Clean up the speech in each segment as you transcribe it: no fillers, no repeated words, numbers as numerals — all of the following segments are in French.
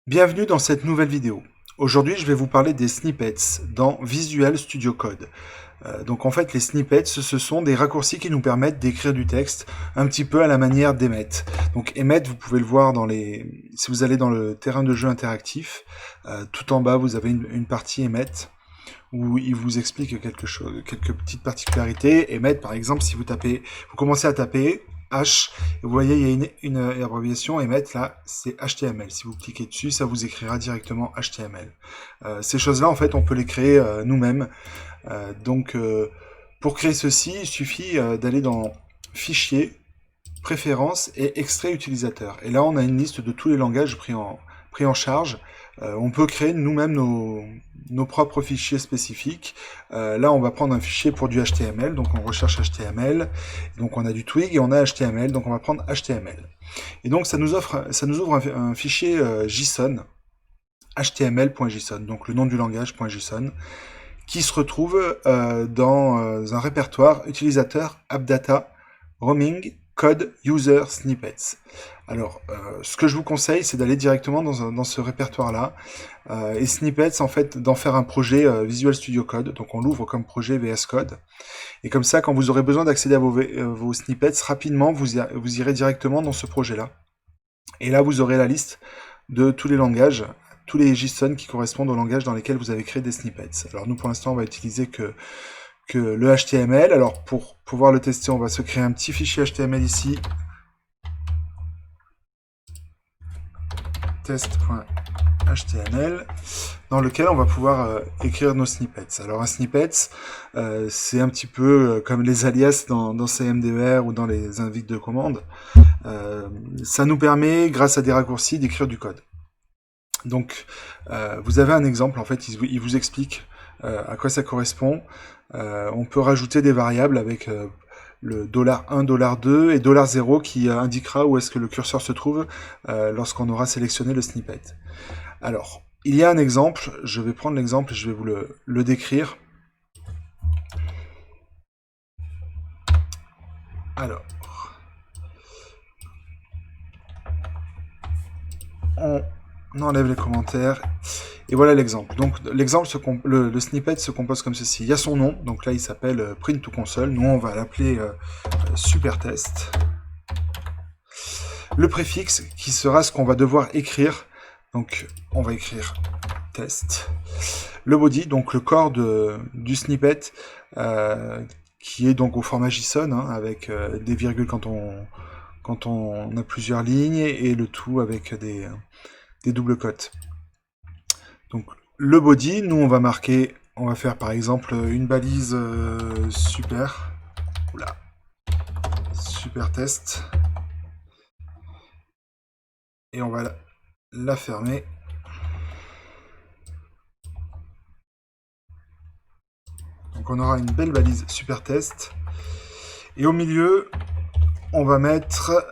Bienvenue dans cette nouvelle vidéo. Aujourd'hui, je vais vous parler des snippets dans Visual Studio Code. Donc en fait, les snippets, ce sont des raccourcis qui nous permettent d'écrire du texte un petit peu à la manière d'Emmet. Donc Emmet, vous pouvez le voir si vous allez dans le terrain de jeu interactif, tout en bas, vous avez une partie Emmet où il vous explique quelques petites particularités. Emmet, par exemple, si vous commencez à taper H, vous voyez, il y a une abréviation, Emmet, là, c'est HTML. Si vous cliquez dessus, ça vous écrira directement HTML. Ces choses-là, en fait, on peut les créer nous-mêmes. Pour créer ceci, il suffit d'aller dans Fichier, Préférences et Extrait utilisateur. Et là, on a une liste de tous les langages pris en charge. On peut créer nous-mêmes nos propres fichiers spécifiques. Là, on va prendre un fichier pour du HTML, donc on recherche HTML. Donc on a du Twig et on a HTML, donc on va prendre HTML. Et donc ça nous ouvre un fichier JSON, html.json, donc le nom du langage.json, qui se retrouve dans un répertoire utilisateur, appdata, roaming, code, user, snippets. Alors, ce que je vous conseille, c'est d'aller directement dans ce répertoire-là. Et snippets, en fait, d'en faire un projet Visual Studio Code. Donc, on l'ouvre comme projet VS Code. Et comme ça, quand vous aurez besoin d'accéder à vos snippets, rapidement, vous irez directement dans ce projet-là. Et là, vous aurez la liste de tous les langages, tous les JSON qui correspondent aux langages dans lesquels vous avez créé des snippets. Alors, nous, pour l'instant, on va utiliser que le HTML. Alors, pour pouvoir le tester, on va se créer un petit fichier HTML ici. test.html dans lequel on va pouvoir écrire nos snippets. Alors un snippet, c'est un petit peu comme les alias dans CMDR ou dans les invites de commande. Ça nous permet, grâce à des raccourcis, d'écrire du code. Donc, vous avez un exemple, en fait, il vous explique à quoi ça correspond. On peut rajouter des variables avec le $1, $2 et $0 qui indiquera où est-ce que le curseur se trouve lorsqu'on aura sélectionné le snippet. Alors, il y a un exemple, je vais prendre l'exemple et je vais vous le décrire. Alors, on enlève les commentaires. Et voilà l'exemple. Donc l'exemple, le snippet se compose comme ceci. Il y a son nom, donc là il s'appelle print to console. Nous on va l'appeler super test. Le préfixe qui sera ce qu'on va devoir écrire. Donc on va écrire test. Le body, donc le corps du snippet, qui est donc au format JSON, hein, avec des virgules quand on a plusieurs lignes, et le tout avec des doubles cotes. Donc le body, nous on va faire par exemple une balise super test, et on va la fermer. Donc on aura une belle balise super test, et au milieu on va mettre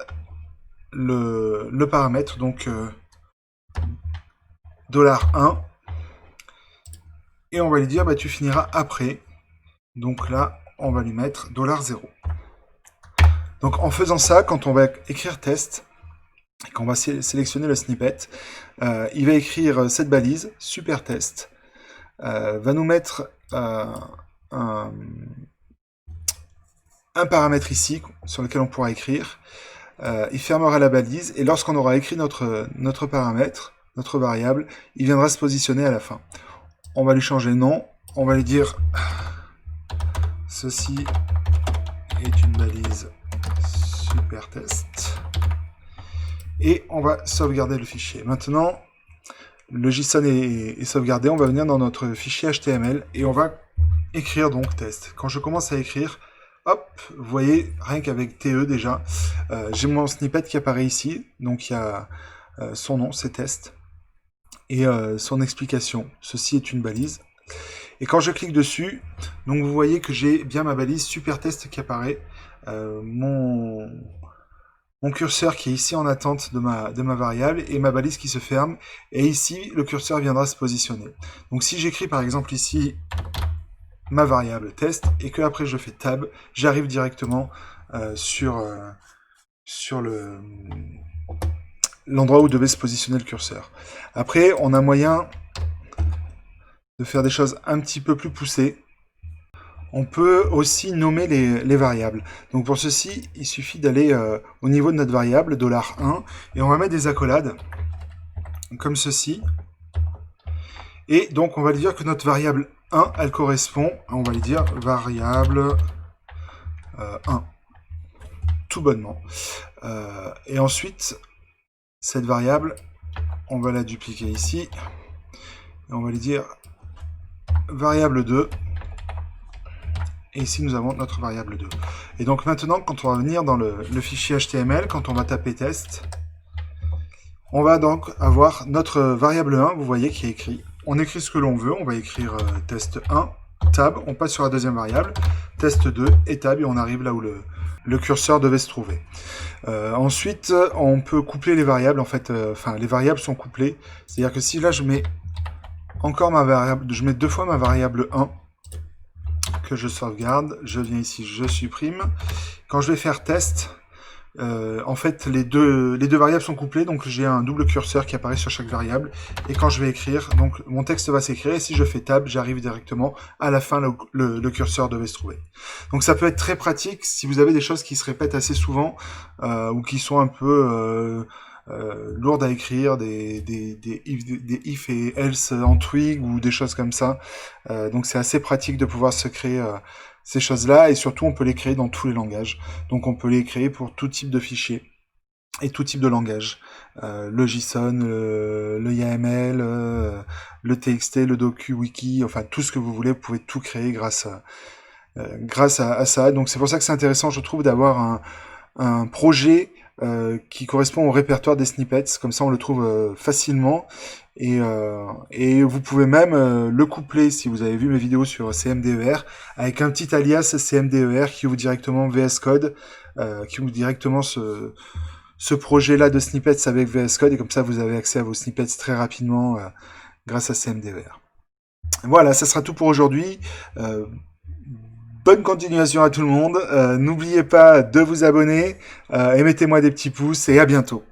le paramètre, donc $1, et on va lui dire bah, tu finiras après. Donc là on va lui mettre $0. Donc en faisant ça, quand on va écrire test et qu'on va sélectionner le snippet, il va écrire cette balise super test, va nous mettre un paramètre ici sur lequel on pourra écrire. Il fermera la balise, et lorsqu'on aura écrit notre paramètre, notre variable, il viendra se positionner à la fin. On va lui changer le nom, on va lui dire ceci est une balise super test, et on va sauvegarder le fichier. Maintenant, le JSON est sauvegardé, on va venir dans notre fichier HTML et on va écrire donc test. Quand je commence à écrire, hop, vous voyez, rien qu'avec TE déjà, j'ai mon snippet qui apparaît ici, donc il y a son nom, c'est test, et son explication, ceci est une balise. Et quand je clique dessus, donc vous voyez que j'ai bien ma balise super test qui apparaît, mon curseur qui est ici en attente de ma variable, et ma balise qui se ferme, et ici le curseur viendra se positionner. Donc si j'écris par exemple ici ma variable test, et que après je fais tab, j'arrive directement sur l'endroit où devait se positionner le curseur. Après, on a moyen de faire des choses un petit peu plus poussées. On peut aussi nommer les variables. Donc pour ceci, il suffit d'aller au niveau de notre variable, $1, et on va mettre des accolades, comme ceci. Et donc on va lui dire que notre variable 1, elle correspond, on va lui dire variable 1, tout bonnement. Et ensuite, cette variable, on va la dupliquer ici, et on va lui dire variable 2, et ici nous avons notre variable 2. Et donc maintenant, quand on va venir dans le fichier HTML, quand on va taper test, on va donc avoir notre variable 1, vous voyez, qui est écrit. On écrit ce que l'on veut, on va écrire test 1, tab, on passe sur la deuxième variable, test 2 et tab, et on arrive là où le curseur devait se trouver. Ensuite, on peut coupler les variables, en fait, les variables sont couplées, c'est-à-dire que si là je mets encore ma variable, je mets 2 fois ma variable 1, que je sauvegarde, je viens ici, je supprime. Quand je vais faire test, en fait les deux variables sont couplées, donc j'ai un double curseur qui apparaît sur chaque variable, et quand je vais écrire, donc mon texte va s'écrire, et si je fais tab, j'arrive directement à la fin là où le curseur devait se trouver. Donc ça peut être très pratique si vous avez des choses qui se répètent assez souvent, ou qui sont un peu lourdes à écrire, des if et else en Twig ou des choses comme ça. Donc c'est assez pratique de pouvoir se créer ces choses-là, et surtout on peut les créer dans tous les langages. Donc on peut les créer pour tout type de fichiers et tout type de langage. Le JSON, le YAML, le TXT, le docu, wiki, enfin tout ce que vous voulez, vous pouvez tout créer grâce à ça. Donc c'est pour ça que c'est intéressant, je trouve, d'avoir un projet qui correspond au répertoire des snippets, comme ça on le trouve facilement, et vous pouvez même le coupler, si vous avez vu mes vidéos sur CMDER, avec un petit alias CMDER qui ouvre directement VS Code, qui ouvre directement ce projet-là de snippets avec VS Code, et comme ça vous avez accès à vos snippets très rapidement grâce à CMDER. Voilà, ça sera tout pour aujourd'hui. Bonne continuation à tout le monde. N'oubliez pas de vous abonner et mettez-moi des petits pouces, et à bientôt.